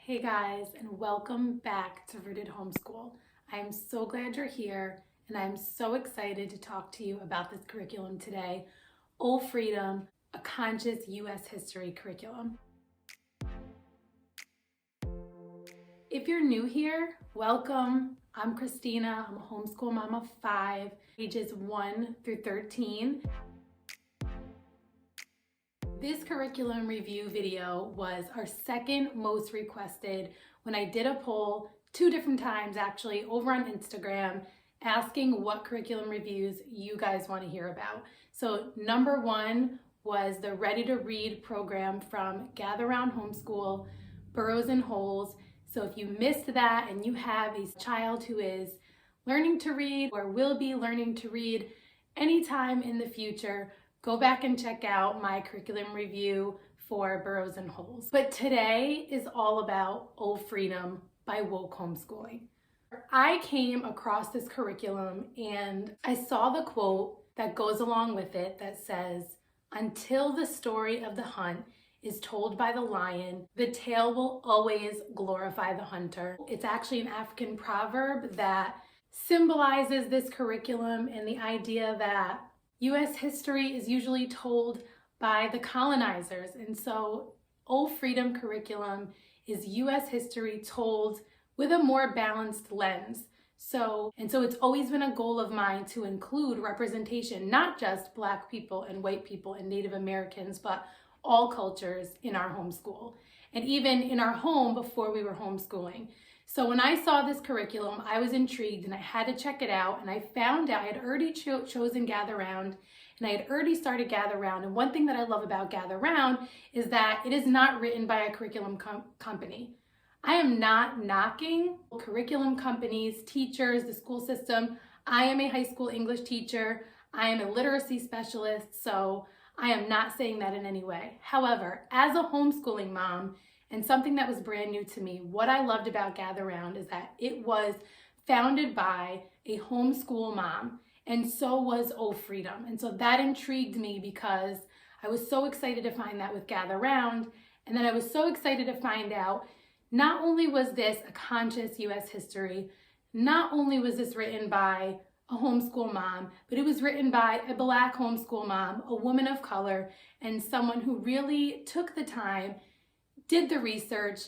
Hey guys, and welcome back to Rooted Homeschool. I am so glad you're here, and I'm so excited to talk to you about this curriculum today, O Freedom, a conscious U.S. history curriculum. If you're new here, welcome. I'm Christina. I'm a homeschool mom of 5, ages 1 through 13. This curriculum review video was our second most requested when I did a poll 2 different times actually over on Instagram asking what curriculum reviews you guys want to hear about. So number 1 was the Ready to Read program from Gather Round Homeschool, Burrows and Holes. So if you missed that and you have a child who is learning to read or will be learning to read anytime in the future, go back and check out my curriculum review for Burrows and Holes. But today is all about O Freedom by Woke Homeschooling. I came across this curriculum and I saw the quote that goes along with it that says, "Until the story of the hunt is told by the lion, the tale will always glorify the hunter." It's actually an African proverb that symbolizes this curriculum and the idea that U.S. history is usually told by the colonizers, and so O Freedom curriculum is U.S. history told with a more balanced lens. So it's always been a goal of mine to include representation, not just Black people and white people and Native Americans, but all cultures in our homeschool, and even in our home before we were homeschooling. So when I saw this curriculum, I was intrigued and I had to check it out, and I found out I had already chosen Gather Round and I had already started Gather Round. And one thing that I love about Gather Round is that it is not written by a curriculum company. I am not knocking curriculum companies, teachers, the school system. I am a high school English teacher. I am a literacy specialist, so I am not saying that in any way. However, as a homeschooling mom, and something that was brand new to me, what I loved about Gather Round is that it was founded by a homeschool mom, and so was O Freedom. And so that intrigued me because I was so excited to find that with Gather Round, and then I was so excited to find out not only was this a conscious U.S. history, not only was this written by a homeschool mom, but it was written by a Black homeschool mom, a woman of color, and someone who really took the time, did the research,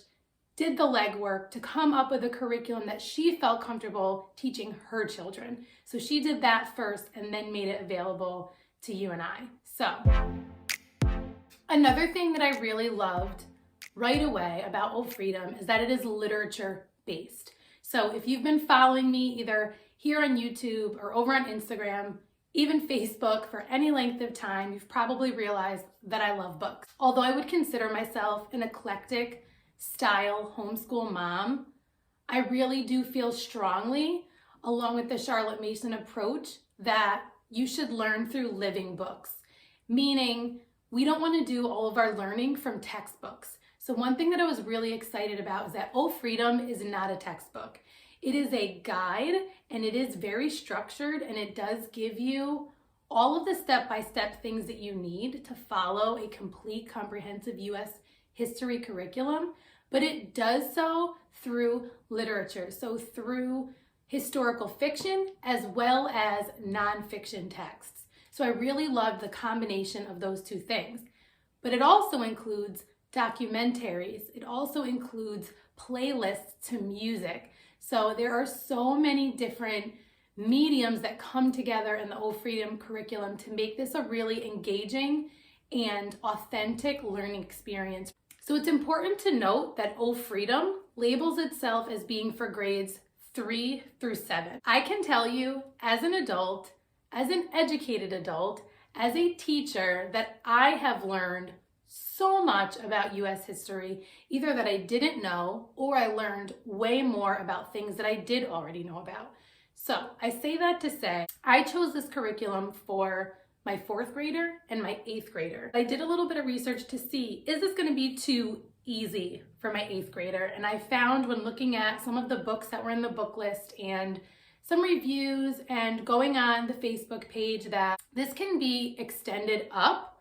did the legwork to come up with a curriculum that she felt comfortable teaching her children. So she did that first and then made it available to you and I. So another thing that I really loved right away about O Freedom is that it is literature based. So if you've been following me either here on YouTube or over on Instagram, even Facebook, for any length of time, you've probably realized that I love books. Although I would consider myself an eclectic style homeschool mom, I really do feel strongly, along with the Charlotte Mason approach, that you should learn through living books. Meaning, we don't want to do all of our learning from textbooks. So one thing that I was really excited about is that O Freedom is not a textbook. It is a guide, and it is very structured, and it does give you all of the step-by-step things that you need to follow a complete comprehensive U.S. history curriculum, but it does so through literature, so through historical fiction as well as nonfiction texts. So I really loved the combination of those 2 things. But it also includes documentaries. It also includes playlists to music. So there are so many different mediums that come together in the O Freedom curriculum to make this a really engaging and authentic learning experience. So it's important to note that O Freedom labels itself as being for grades 3 through 7. I can tell you as an adult, as an educated adult, as a teacher, that I have learned so much about U.S. history, either that I didn't know or I learned way more about things that I did already know about. So I say that to say I chose this curriculum for my 4th grader and my 8th grader. I did a little bit of research to see, is this going to be too easy for my 8th grader? And I found when looking at some of the books that were in the book list and some reviews and going on the Facebook page that this can be extended up,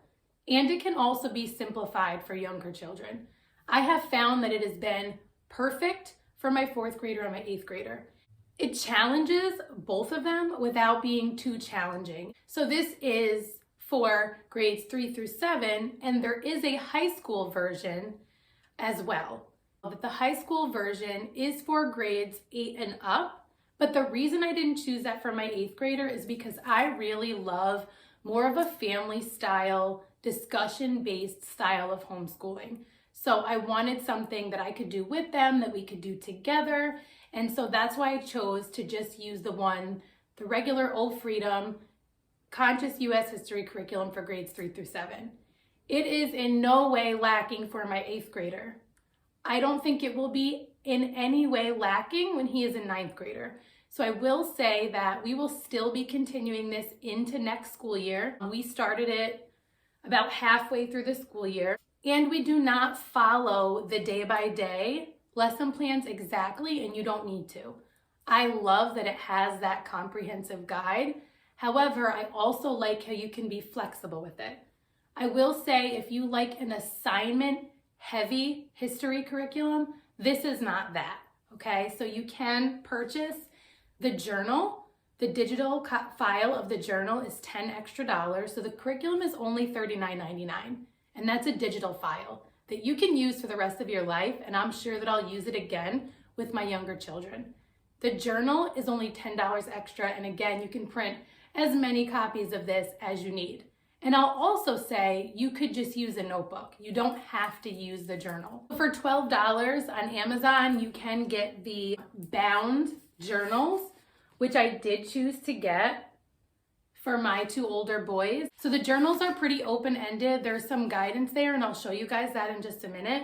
and it can also be simplified for younger children. I have found that it has been perfect for my 4th grader and my 8th grader. It challenges both of them without being too challenging. So this is for grades 3 through 7, and there is a high school version as well. But the high school version is for grades 8 and up. But the reason I didn't choose that for my 8th grader is because I really love more of a family style, discussion-based style of homeschooling. So I wanted something that I could do with them, that we could do together. And so that's why I chose to just use the regular Old Freedom Conscious U.S. History curriculum for grades 3 through 7. It is in no way lacking for my 8th grader. I don't think it will be in any way lacking when he is a 9th grader. So I will say that we will still be continuing this into next school year. We started it about halfway through the school year, and we do not follow the day-by-day lesson plans exactly, and you don't need to. I love that it has that comprehensive guide. However, I also like how you can be flexible with it. I will say if you like an assignment-heavy history curriculum, this is not that, okay? So you can purchase the journal. The digital file of the journal is $10 extra. So the curriculum is only $39.99. And that's a digital file that you can use for the rest of your life. And I'm sure that I'll use it again with my younger children. The journal is only $10 extra. And again, you can print as many copies of this as you need. And I'll also say you could just use a notebook. You don't have to use the journal. For $12 on Amazon, you can get the bound journals, which I did choose to get for my 2 older boys. So the journals are pretty open-ended. There's some guidance there, and I'll show you guys that in just a minute.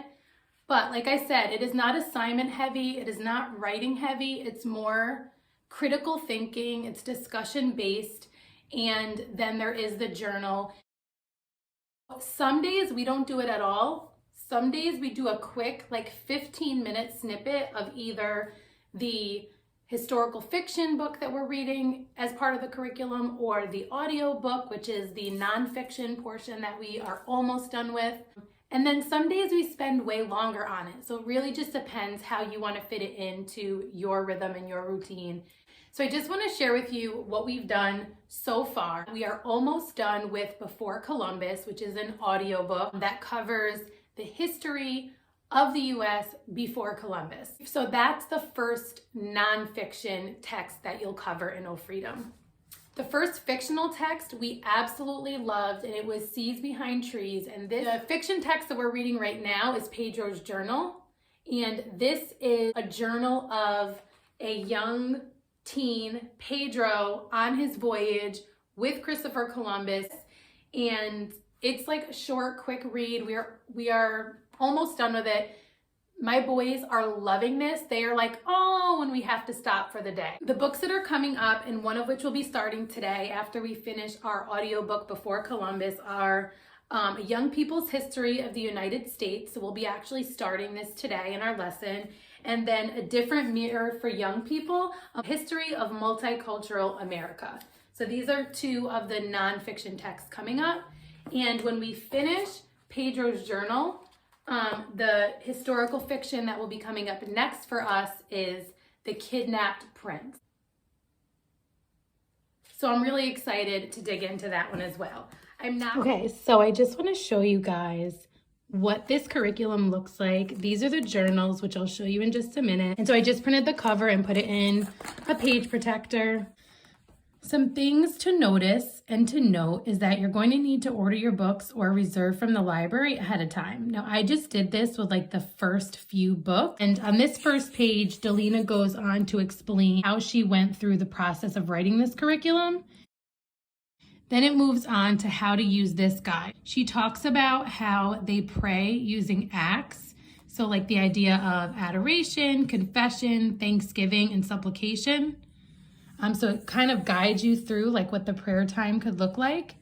But like I said, it is not assignment heavy. It is not writing heavy. It's more critical thinking. It's discussion-based. And then there is the journal. Some days we don't do it at all. Some days we do a quick, like 15-minute snippet of either the historical fiction book that we're reading as part of the curriculum, or the audio book, which is the nonfiction portion that we are almost done with. And then some days we spend way longer on it. So it really just depends how you want to fit it into your rhythm and your routine. So I just want to share with you what we've done so far. We are almost done with Before Columbus, which is an audiobook that covers the history of the U.S. before Columbus. So that's the first nonfiction text that you'll cover in O Freedom. The first fictional text we absolutely loved, and it was Seeds Behind Trees. And the fiction text that we're reading right now is Pedro's journal. And this is a journal of a young teen, Pedro, on his voyage with Christopher Columbus. And it's like a short, quick read. We are almost done with it. My boys are loving this. They are like, oh, when we have to stop for the day. The books that are coming up, and one of which will be starting today after we finish our audiobook Before Columbus, are A Young People's History of the United States. So we'll be actually starting this today in our lesson. And then A Different Mirror for Young People, A History of Multicultural America. So these are 2 of the nonfiction texts coming up. And when we finish Pedro's journal, the historical fiction that will be coming up next for us is The Kidnapped Prince. So I'm really excited to dig into that one as well. Okay, so I just want to show you guys what this curriculum looks like. These are the journals, which I'll show you in just a minute. And so I just printed the cover and put it in a page protector. Some things to notice and to note is that you're going to need to order your books or reserve from the library ahead of time. Now, I just did this with like the first few books. And on this first page, Delina goes on to explain how she went through the process of writing this curriculum. Then it moves on to how to use this guide. She talks about how they pray using acts. So like the idea of adoration, confession, thanksgiving, and supplication. So it kind of guides you through like what the prayer time could look like.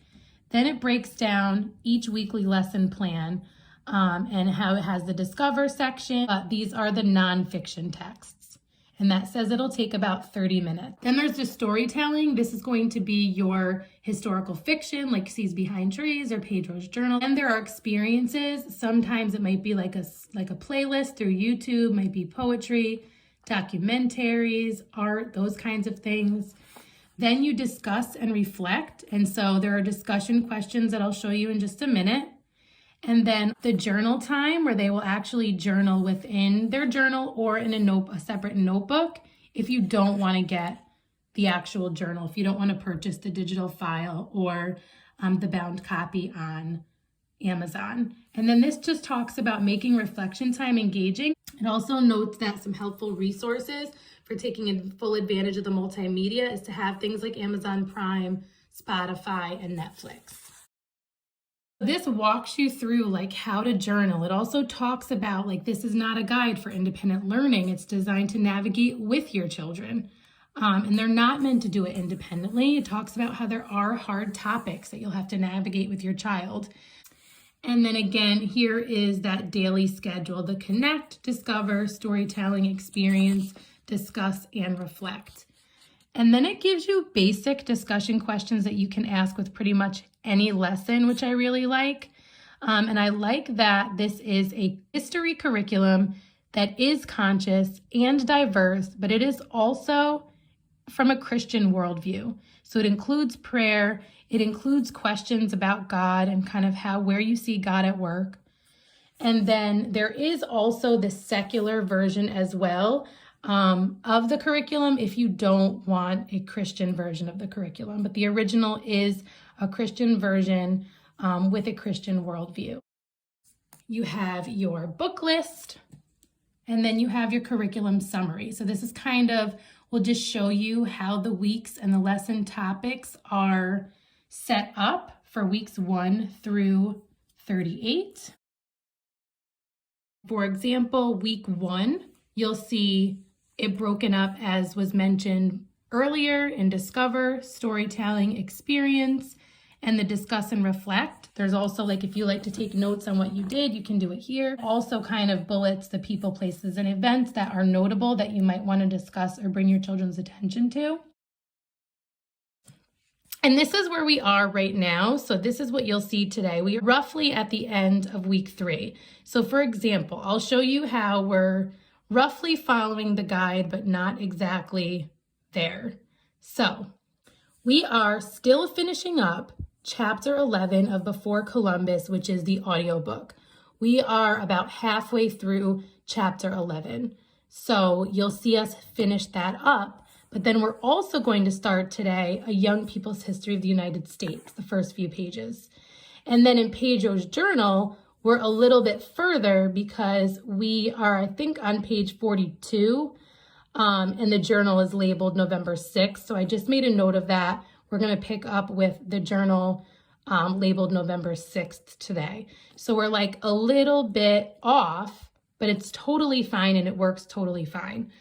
Then it breaks down each weekly lesson plan and how it has the discover section. These are the nonfiction texts. and that says it'll take about 30 minutes. Then there's the storytelling. This is going to be your historical fiction, like Seas Behind Trees or Pedro's Journal. And there are experiences. Sometimes it might be like a playlist through YouTube, might be poetry, documentaries, art, those kinds of things. Then you discuss and reflect. And so there are discussion questions that I'll show you in just a minute. And then the journal time, where they will actually journal within their journal or in a separate notebook if you don't want to get the actual journal, if you don't want to purchase the digital file or the bound copy on Amazon. And then this just talks about making reflection time engaging. It also notes that some helpful resources for taking full advantage of the multimedia is to have things like Amazon Prime, Spotify, and Netflix. This walks you through like how to journal. It also talks about like this is not a guide for independent learning. It's designed to navigate with your children. And they're not meant to do it independently. It talks about how there are hard topics that you'll have to navigate with your child. And then again, here is that daily schedule, the connect, discover, storytelling, experience, discuss, and reflect. And then it gives you basic discussion questions that you can ask with pretty much any lesson, which I really like. And I like that this is a history curriculum that is conscious and diverse, but it is also from a Christian worldview. So it includes prayer, it includes questions about God and kind of where you see God at work. And then there is also the secular version as well of the curriculum if you don't want a Christian version of the curriculum. But the original is a Christian version with a Christian worldview. You have your book list, and then you have your curriculum summary. So this is will just show you how the weeks and the lesson topics are set up for weeks 1 through 38. For example, week 1, you'll see it broken up as was mentioned earlier in discover, storytelling, experience, and the discuss and reflect. There's also if you like to take notes on what you did, you can do it here. Also bullets the people, places, and events that are notable that you might want to discuss or bring your children's attention to. And this is where we are right now. So this is what you'll see today. We are roughly at the end of week 3. So for example, I'll show you how we're roughly following the guide, but not exactly there. So we are still finishing up chapter 11 of Before Columbus, which is the audiobook. We are about halfway through chapter 11. So you'll see us finish that up. But then we're also going to start today a Young People's History of the United States, the first few pages. And then in Pedro's Journal, we're a little bit further because we are, I think, on page 42, and the journal is labeled November 6th. So I just made a note of that. We're going to pick up with the journal labeled November 6th today. So we're a little bit off, but it's totally fine and it works totally fine.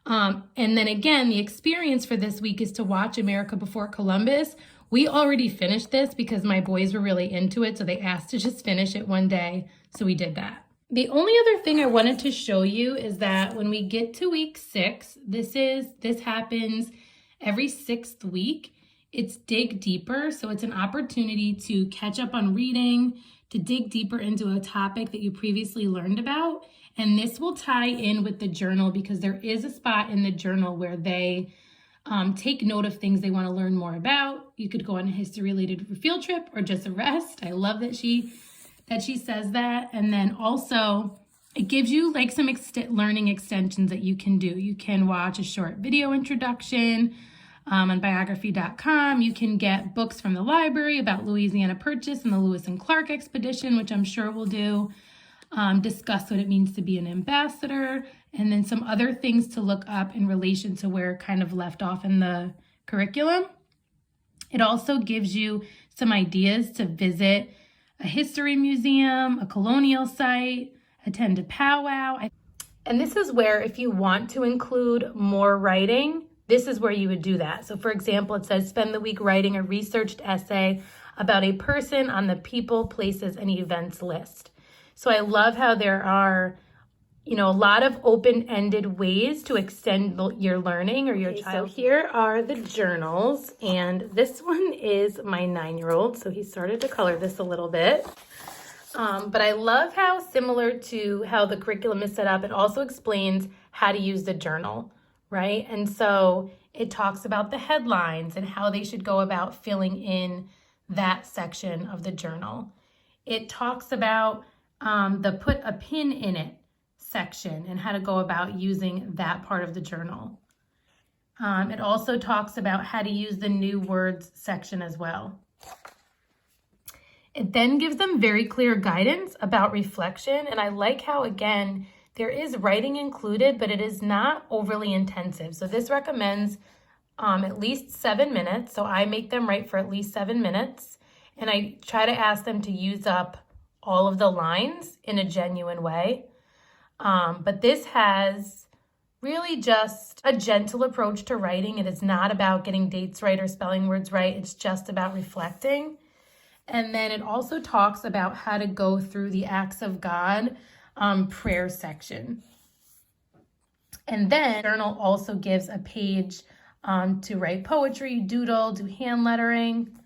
And then again, the experience for this week is to watch America Before Columbus. We already finished this because my boys were really into it, so they asked to just finish it one day, so we did that. The only other thing I wanted to show you is that when we get to week 6, this happens every 6th week. It's dig deeper, so it's an opportunity to catch up on reading, to dig deeper into a topic that you previously learned about. And this will tie in with the journal because there is a spot in the journal where they take note of things they want to learn more about. You could go on a history-related field trip or just a rest. I love that she says that. And then also it gives you some learning extensions that you can do. You can watch a short video introduction on biography.com. You can get books from the library about Louisiana Purchase and the Lewis and Clark expedition, which I'm sure we'll do. Discuss what it means to be an ambassador, and then some other things to look up in relation to where it left off in the curriculum. It also gives you some ideas to visit a history museum, a colonial site, attend a powwow. And this is where if you want to include more writing, this is where you would do that. So for example, it says spend the week writing a researched essay about a person on the people, places, and events list. So I love how there are a lot of open-ended ways to extend your learning or your child. So here are the journals, and this one is my 9-year-old, so he started to color this a little bit. But I love how similar to how the curriculum is set up, it also explains how to use the journal, right? And so it talks about the headlines and how they should go about filling in that section of the journal. It talks about the put a pin in it section and how to go about using that part of the journal. It also talks about how to use the new words section as well. It then gives them very clear guidance about reflection, and I like how, again, there is writing included, but it is not overly intensive. So this recommends at least 7 minutes, so I make them write for at least 7 minutes, and I try to ask them to use up all of the lines in a genuine way. But this has really just a gentle approach to writing. It is not about getting dates right or spelling words right. It's just about reflecting. And then it also talks about how to go through the acts of God prayer section. And then the journal also gives a page to write poetry, doodle, do hand lettering.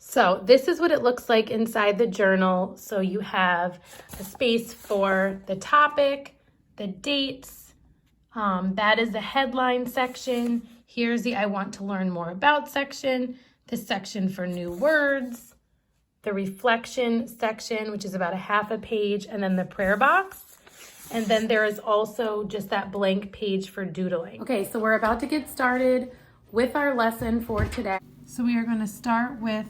So this is what it looks like inside the journal. So you have a space for the topic, the dates. That is the headline section. Here's the I want to learn more about section, the section for new words, the reflection section, which is about a half a page, and then the prayer box. And then there is also just that blank page for doodling. Okay, so we're about to get started with our lesson for today. So we are going to start with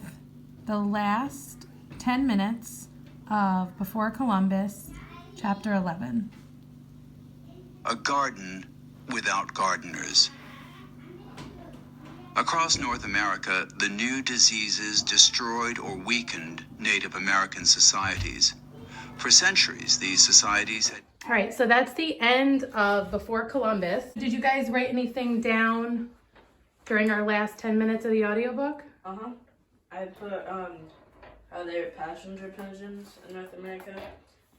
the last 10 minutes of Before Columbus, chapter 11. A garden without gardeners. Across North America, the new diseases destroyed or weakened Native American societies. For centuries, these societies had... All right, so that's the end of Before Columbus. Did you guys write anything down during our last 10 minutes of the audiobook? Uh-huh. I put how they were passenger pigeons in North America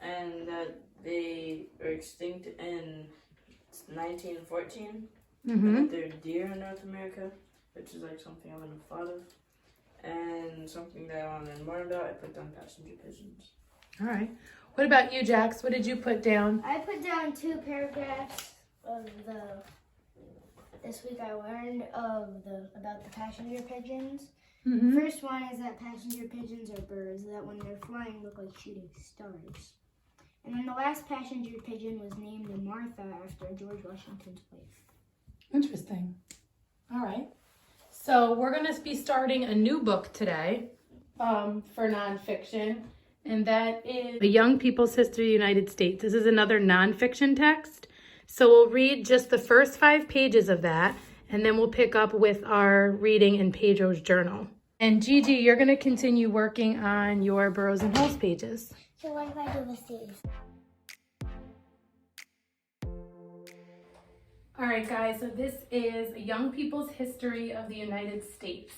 and that they were extinct in 1914. And that they're deer in North America, which is like something I wouldn't have thought of. And something that I want to learn more about, I put down passenger pigeons. All right. What about you, Jax? What did you put down? I put down 2 paragraphs of this week I learned about the passenger pigeons. The first one is that passenger pigeons are birds that when they're flying look like shooting stars. And then the last passenger pigeon was named Martha after George Washington's wife. Interesting. All right. So we're going to be starting a new book today for nonfiction, and that is The Young People's History of the United States. This is another nonfiction text. So we'll read just the first 5 pages of that, and then we'll pick up with our reading in Pedro's journal. And Gigi, you're going to continue working on your Burrows and Holes pages. So what if I do with these? All right, guys, so this is A Young People's History of the United States.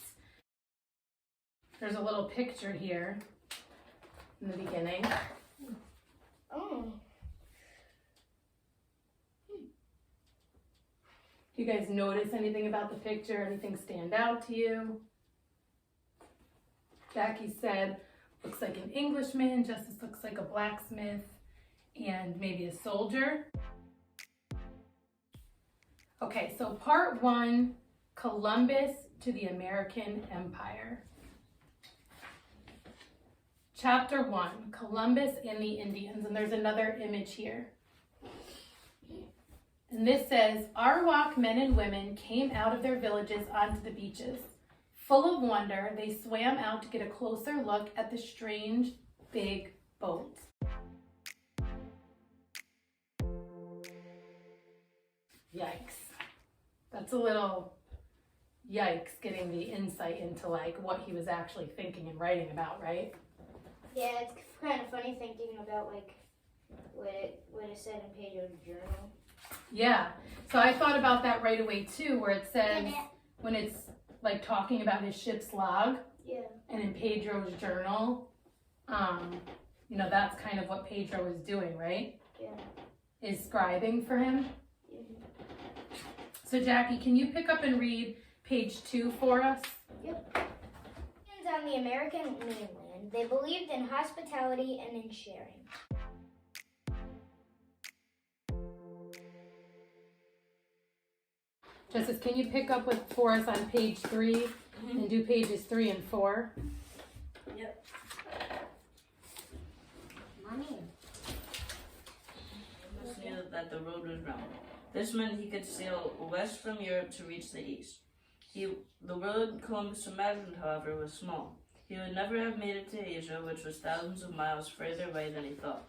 There's a little picture here in the beginning. Oh. Do you guys notice anything about the picture? Anything stand out to you? Jackie said, looks like an Englishman. Justice looks like a blacksmith and maybe a soldier. Okay, so part 1, Columbus to the American Empire. Chapter 1, Columbus and the Indians. And there's another image here. And this says, Arawak men and women came out of their villages onto the beaches. Full of wonder, they swam out to get a closer look at the strange, big boat. Yikes. That's a little yikes, getting the insight into like what he was actually thinking and writing about, right? Yeah, it's kind of funny thinking about like what it said in Pedro's journal. Yeah, so I thought about that right away too, where it says when it's like talking about his ship's log, and in Pedro's journal, you know, that's kind of what Pedro was doing, right? Yeah. is scribing for him. So Jackie, can you pick up and read page 2 for us? Yep. On the American mainland, they believed in hospitality and in sharing. Justice, can you pick up for us on page 3 and do pages 3 and 4? Yep. Mommy. He knew that the road was round. This meant he could sail west from Europe to reach the east. The road Columbus imagined, however, was small. He would never have made it to Asia, which was thousands of miles further away than he thought.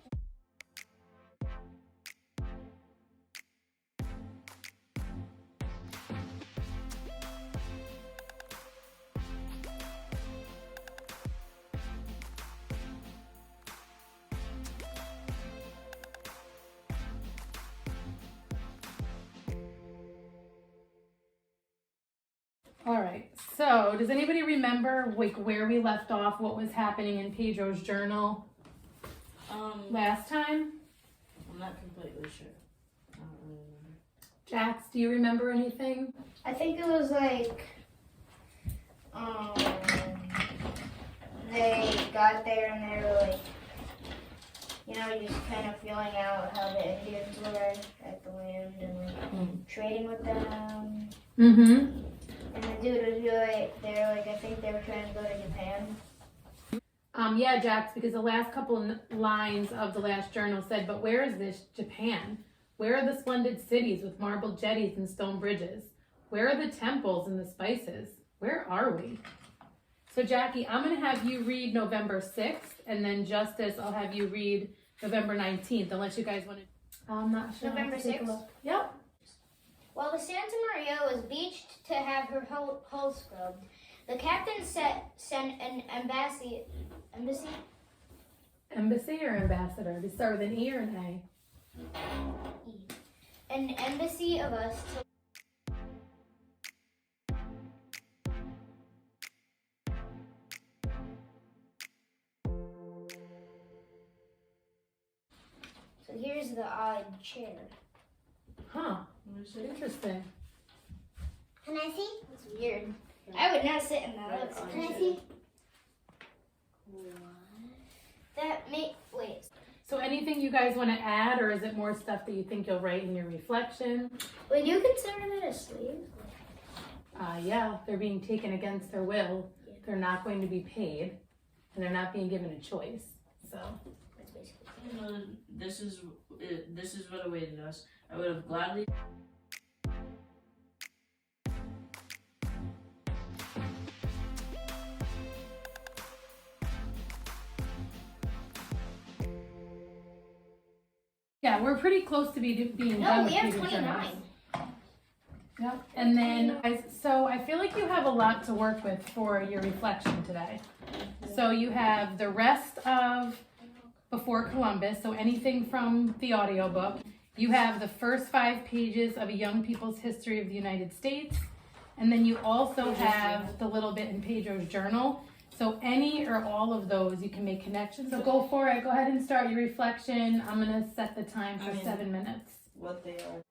All right, so does anybody remember like where we left off, what was happening in Pedro's journal last time? I'm not completely sure. I don't really remember. Jax, do you remember anything? I think it was like, they got there and they were like, you know, just kind of feeling out how the Indians were at the land and like trading with them. Mm-hmm. And the dude was really, they were like, I think they were trying to go to Japan. Yeah, Jax, because the last couple lines of the last journal said, but where is this Japan? Where are the splendid cities with marble jetties and stone bridges? Where are the temples and the spices? Where are we? So Jackie, I'm going to have you read November 6th, and then Justice, I'll have you read November 19th, unless you guys want to. I'm not sure. November 6th? Yep. While the Santa Maria was beached to have her hull scrubbed, the captain sent an embassy or ambassador? Does it start with an E or an A? an embassy of us to So here's the odd chair. Huh. Interesting. Can I see? That's weird. I would not sit in that. Can I see? Wait. So anything you guys want to add, or is it more stuff that you think you'll write in your reflection? Would you consider that a slave? Yeah, they're being taken against their will. Yeah. They're not going to be paid, and they're not being given a choice. So. That's basically. This is what awaited us. I would have gladly. Yeah, we're pretty close to being done No, with we have Peter 29. Jones. Yep. And then, so I feel like you have a lot to work with for your reflection today. So you have the rest of Before Columbus, so anything from the audiobook. You have the first 5 pages of A Young People's History of the United States. And then you also have the little bit in Pedro's journal. So any or all of those, you can make connections. So go for it. Go ahead and start your reflection. I'm going to set the time for 7 minutes. What they are.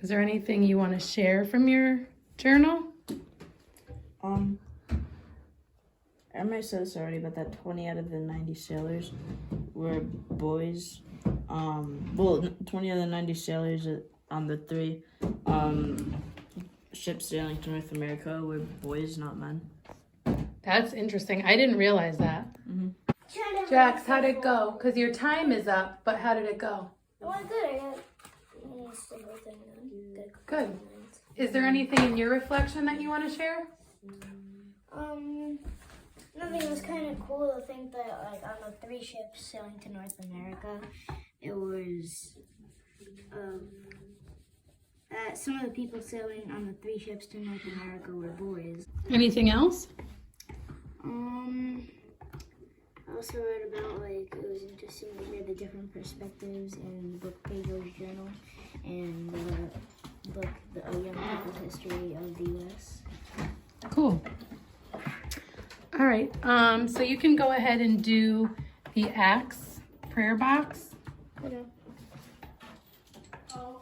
Is there anything you want to share from your journal? I might have said this already, but that 20 out of the 90 sailors were boys. 20 out of the 90 sailors on the 3 ships sailing to North America were boys, not men. That's interesting. I didn't realize that. Jax, how'd it go? Because your time is up, but how did it go? It went good. I got single thing done. Good. Is there anything in your reflection that you want to share? Nothing. It was kind of cool to think that, like, on the 3 ships sailing to North America, it was, that some of the people sailing on the 3 ships to North America were boys. Anything else? I also read about, like, it was interesting to hear the different perspectives in the book Pedro's Journal and the book, The Young People's History of the U.S. Cool. All right. So you can go ahead and do the Acts prayer box. Okay.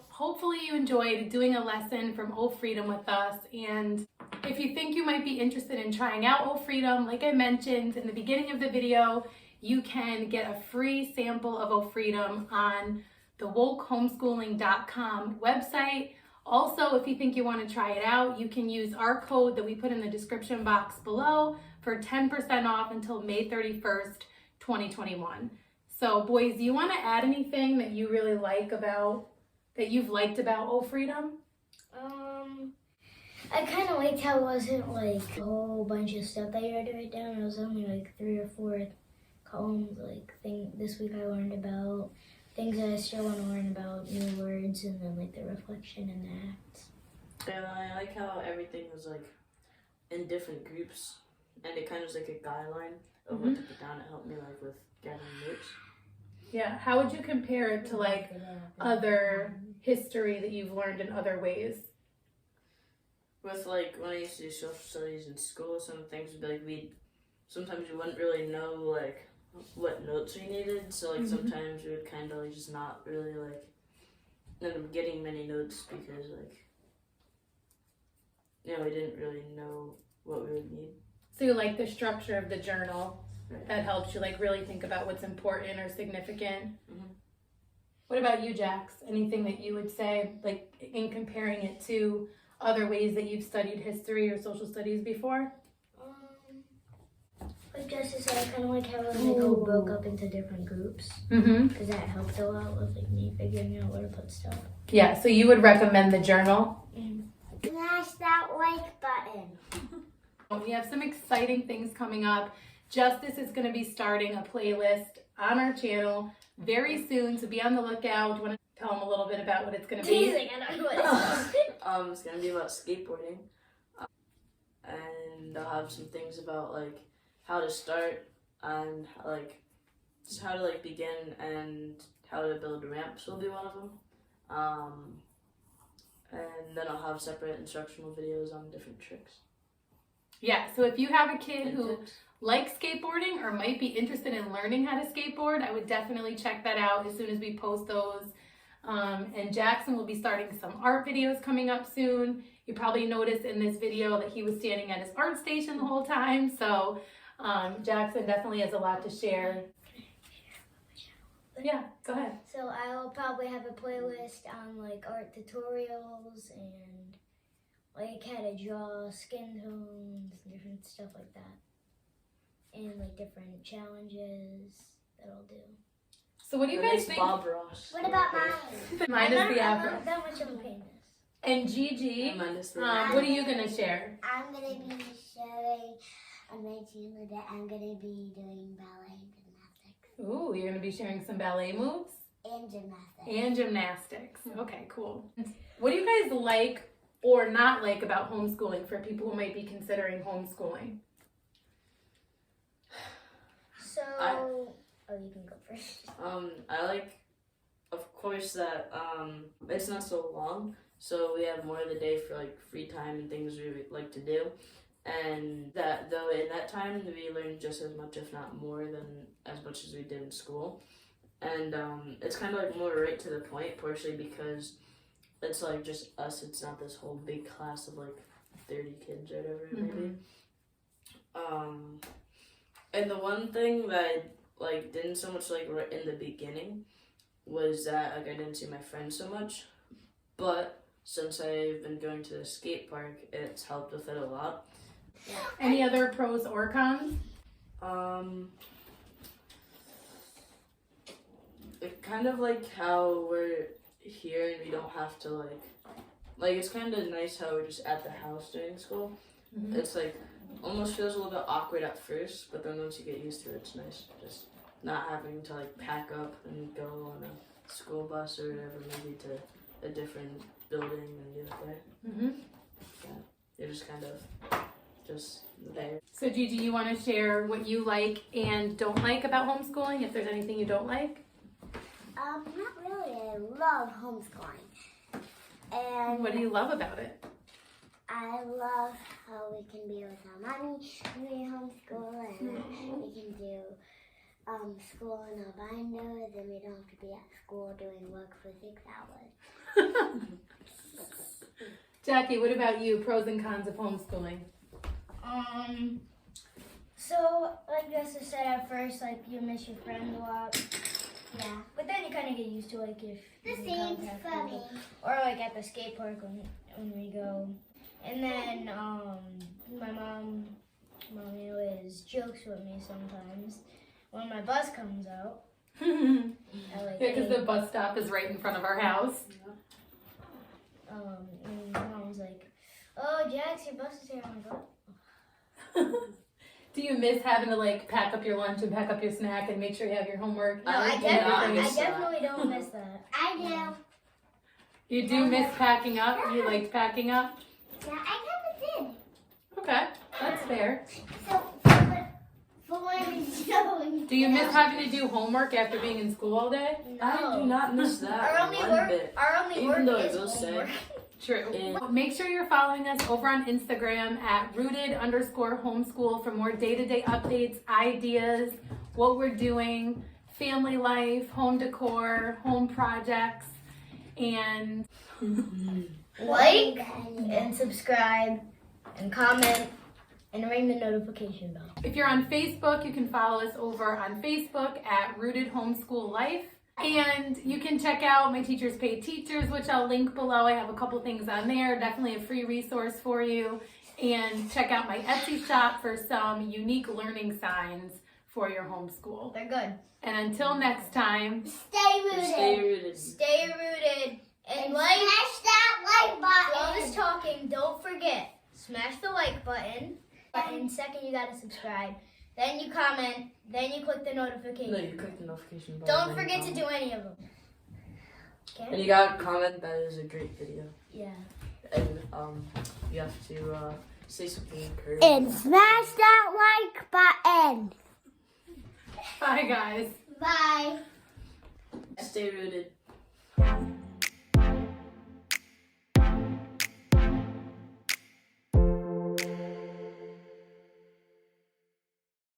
Hopefully you enjoyed doing a lesson from O Freedom with us, and if you think you might be interested in trying out O Freedom, like I mentioned in the beginning of the video, you can get a free sample of O Freedom on the wokehomeschooling.com website. Also, if you think you want to try it out, you can use our code that we put in the description box below for 10% off until May 31st, 2021. So boys, do you want to add anything that you really like about, that you've liked about O Freedom? I kind of liked how it wasn't like a whole bunch of stuff that you had to write down. It was only like 3 or 4 columns. Like this week I learned about things that I still want to learn about, new words, and then like the reflection and the acts. And I like how everything was like in different groups, and it kind of was like a guideline of what to put down. It helped me like with gathering notes. Yeah, how would you compare it to like other history that you've learned in other ways? With like when I used to do social studies in school, some things would be like sometimes we wouldn't really know like what notes we needed, so like sometimes we would kind of like just not really like end up getting many notes because like we didn't really know what we would need. So you like the structure of the journal Right. that helps you like really think about what's important or significant. Mhm. What about you, Jax? Anything that you would say like in comparing it to other ways that you've studied history or social studies before? Like Jesse said, I kind of like how it was like all broke up into different groups Mm-hmm. because that helped a lot with like me figuring out where to put stuff. Yeah, so you would recommend the journal? Smash that like button. We have some exciting things coming up. Justice is going to be starting a playlist on our channel very soon, so be on the lookout. Do you want to tell them a little bit about what it's going to be? Teasing, I don't know what it is. It's gonna be about skateboarding, and I'll have some things about like how to start and like just how to like begin and how to build ramps will be one of them. And then I'll have separate instructional videos on different tricks. Yeah, so if you have a kid and who tips. likes skateboarding or might be interested in learning how to skateboard, I would definitely check that out as soon as we post those. And Jackson will be starting some art videos coming up soon. You probably noticed in this video that he was standing at his art station the whole time. So Jackson definitely has a lot to share. Yeah, go ahead. So I'll probably have a playlist on like art tutorials and like how to draw skin tones, different stuff like that. And like different challenges that I'll do. So what do you The guys next think? Bob Ross. What about mine? Mine is the I'm afro. not that much of a famous. And Gigi, And mine is the what are you going to share? I'm gonna be showing on my channel that I'm gonna be doing ballet and gymnastics. Ooh, you're going to be sharing some ballet moves? And gymnastics. And gymnastics. Okay, cool. What do you guys like or not like about homeschooling for people who might be considering homeschooling? So, oh, you can go first. I like, of course, that it's not so long, so we have more of the day for like free time and things we like to do. And that though in that time we learn just as much, if not more, than as much as we did in school. And it's kind of like more right to the point, partially because it's like just us. It's not this whole big class of like 30 kids or whatever it may be. And the one thing that I like didn't so much like right in the beginning was that like I didn't see my friends so much, but since I've been going to the skate park, it's helped with it a lot. Any other pros or cons? It kind of like how we're here and we don't have to like it's kind of nice how we're just at the house during school. It's like almost feels a little bit awkward at first, but then once you get used to it, it's nice. Just not having to like pack up and go on a school bus or whatever, maybe to a different building and do it there. Yeah, you're just kind of just there. So Gigi, you want to share what you like and don't like about homeschooling, if there's anything you don't like? Not really. I love homeschooling. And What do you love about it? I love how we can be with our mommy when we homeschool, and we can do school in a binder, then we don't have to be at school doing work for 6 hours. Jackie, what about you? Pros and cons of homeschooling? So, like Jessica said at first, like, you miss your friends a lot. Yeah. But then you kind of get used to, like, if The you same contact for people. me. Or, like, at the skate park when we go. And then, my mommy always jokes with me sometimes when my bus comes out. Yeah, because the bus stop is right in front of our house. And my mom's like, "Oh, Jax, your bus is here." I'm like, "Oh." Do you miss having to like pack up your lunch and pack up your snack and make sure you have your homework? No, I I do not definitely, miss that. don't miss that. I do. You do miss packing up? You liked packing up? Yeah, I kind of did. Okay, that's fair. So, for when I'm doing. Do you miss having to do homework after being in school all day? I do not miss that Our only one work, bit. our only Even work though I is will say- homework. True. And- Make sure you're following us over on Instagram at rooted_homeschool for more day-to-day updates, ideas, what we're doing, family life, home decor, home projects, and Like and subscribe and comment and ring the notification bell. if you're on Facebook, you can follow us over on Facebook at Rooted Homeschool Life. And you can check out my Teachers Pay Teachers, which I'll link below. I have a couple things on there, definitely a free resource for you. And check out my Etsy shop for some unique learning signs for your homeschool. They're good. And until next time, Stay rooted. Stay rooted. Stay rooted and like. Smash that like While button. this talking, don't forget, smash the like button. And second, you gotta subscribe. Then you comment. Then you click the notification. No, you click the notification button. Don't and forget to comment. do any of them. And Okay? you gotta comment that is a great video. Yeah. And you have to say something encouraging. And smash that like button. bye guys. Bye. Stay rooted.